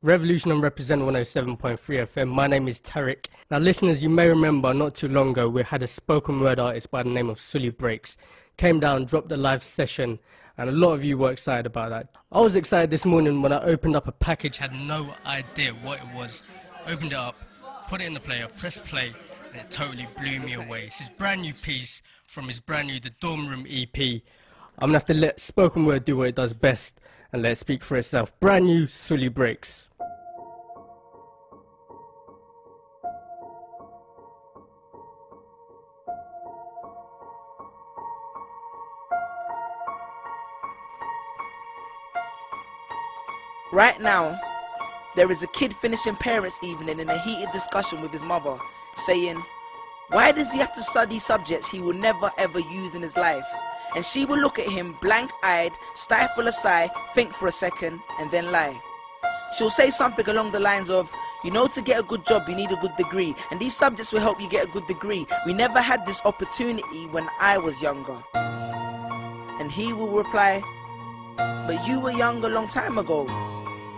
Revolution and Represent 107.3 FM. My name is Tariq. Now, listeners, you may remember not too long ago we had a spoken word artist by the name of Sully Breaks. Came down, dropped a live session, and a lot of you were excited about that. I was excited this morning when I opened up a package, had no idea what it was. Opened it up, put it in the player, pressed play, and it totally blew me away. It's his brand new piece from his brand new The Dorm Room EP. I'm going to have to let spoken word do what it does best and let it speak for itself. Brand new Sully Breaks. Right now, there is a kid finishing parents' evening in a heated discussion with his mother, saying, why does he have to study subjects he will never ever use in his life? And she will look at him blank-eyed, stifle a sigh, think for a second, and then lie. She'll say something along the lines of, you know, to get a good job you need a good degree, and these subjects will help you get a good degree. We never had this opportunity when I was younger. And he will reply, but you were young a long time ago,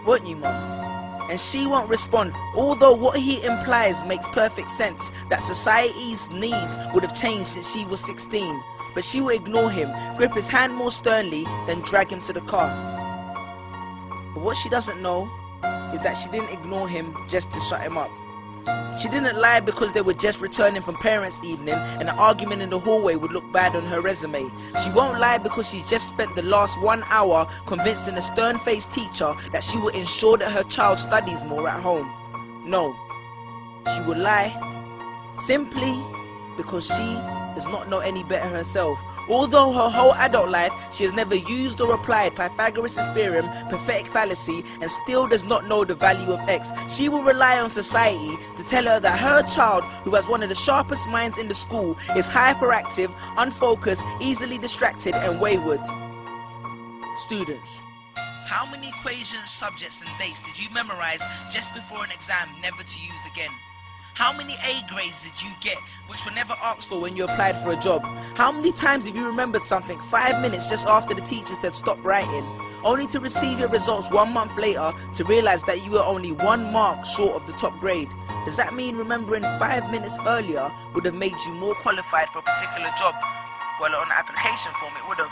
weren't you, Mum? And she won't respond, although what he implies makes perfect sense, that society's needs would have changed since she was 16. But she will ignore him, grip his hand more sternly, then drag him to the car. But what she doesn't know is that she didn't ignore him just to shut him up. She didn't lie because they were just returning from parents' evening and an argument in the hallway would look bad on her resume. She won't lie because she's just spent the last 1 hour convincing a stern-faced teacher that she will ensure that her child studies more at home. No, she will lie simply because she does not know any better herself. Although her whole adult life she has never used or applied Pythagoras' theorem, pathetic fallacy, and still does not know the value of x, she will rely on society to tell her that her child, who has one of the sharpest minds in the school, is hyperactive, unfocused, easily distracted, and wayward. Students, how many equations, subjects, and dates did you memorize just before an exam never to use again? How many A grades did you get which were never asked for when you applied for a job? How many times have you remembered something 5 minutes just after the teacher said stop writing, only to receive your results 1 month later to realize that you were only 1 mark short of the top grade? Does that mean remembering 5 minutes earlier would have made you more qualified for a particular job? Well, on the application form it would have.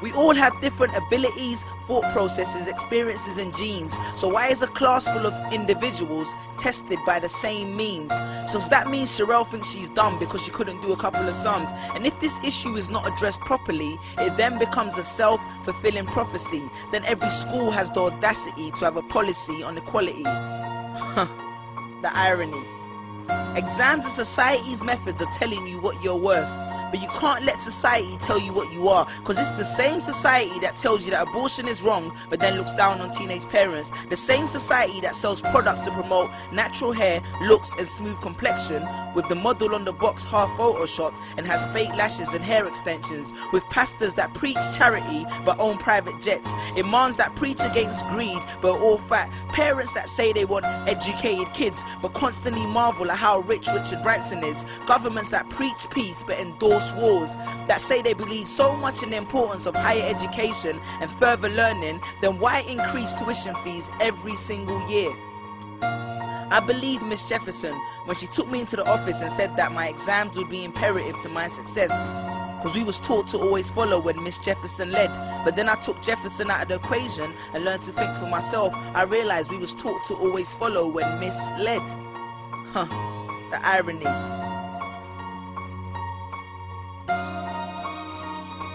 We all have different abilities, thought processes, experiences and genes. So why is a class full of individuals tested by the same means? So does that mean Sherelle thinks she's dumb because she couldn't do a couple of sums? And if this issue is not addressed properly, it then becomes a self-fulfilling prophecy. Then every school has the audacity to have a policy on equality. The irony. Exams are society's methods of telling you what you're worth. But you can't let society tell you what you are, because it's the same society that tells you that abortion is wrong but then looks down on teenage parents. The same society that sells products to promote natural hair, looks and smooth complexion, with the model on the box half photoshopped and has fake lashes and hair extensions, with pastors that preach charity but own private jets, imams that preach against greed but are all fat, parents that say they want educated kids but constantly marvel at how rich Richard Branson is, governments that preach peace but endorse wars, that say they believe so much in the importance of higher education and further learning, then why increase tuition fees every single year? I believe Miss Jefferson when she took me into the office and said that my exams would be imperative to my success, because we was taught to always follow when Miss Jefferson led. But then I took Jefferson out of the equation and learned to think for myself. I realized we was taught to always follow when Miss led. The irony.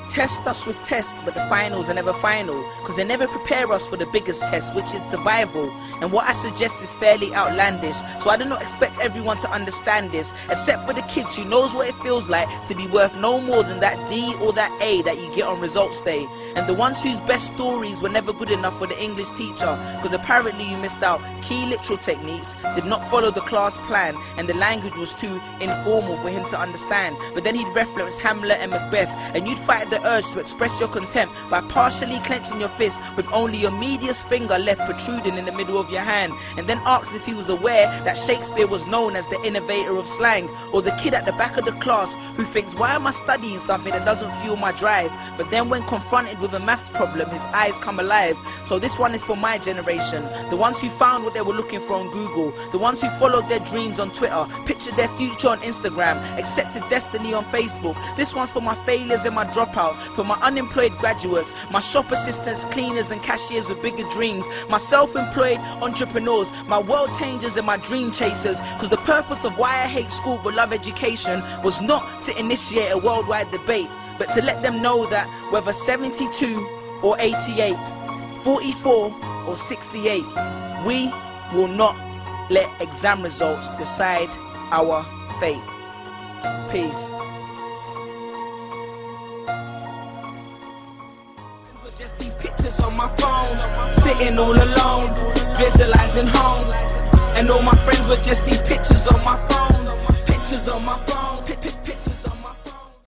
Test us with tests, but the finals are never final, because they never prepare us for the biggest test, which is survival. And what I suggest is fairly outlandish, so I do not expect everyone to understand this, except for the kids who knows what it feels like to be worth no more than that D or that A that you get on results day, and the ones whose best stories were never good enough for the English teacher, because apparently you missed out key literal techniques, did not follow the class plan, and the language was too informal for him to understand. But then he'd reference Hamlet and Macbeth, and you'd fight the urge to express your contempt by partially clenching your fist with only your medius finger left protruding in the middle of your hand, and then asks if he was aware that Shakespeare was known as the innovator of slang, or the kid at the back of the class who thinks, why am I studying something that doesn't fuel my drive? But then when confronted with a maths problem, his eyes come alive. So this one is for my generation, the ones who found what they were looking for on Google, the ones who followed their dreams on Twitter, pictured their future on Instagram, accepted destiny on Facebook. This one's for my failures and my dropouts, for my unemployed graduates, my shop assistants, cleaners and cashiers with bigger dreams, my self-employed entrepreneurs, my world changers and my dream chasers. Because the purpose of why I hate school but love education was not to initiate a worldwide debate, but to let them know that whether 72 or 88, 44 or 68, we will not let exam results decide our fate. Peace. Just these pictures on my phone, sitting all alone, visualizing home. And all my friends were just these pictures on my phone, pictures on my phone.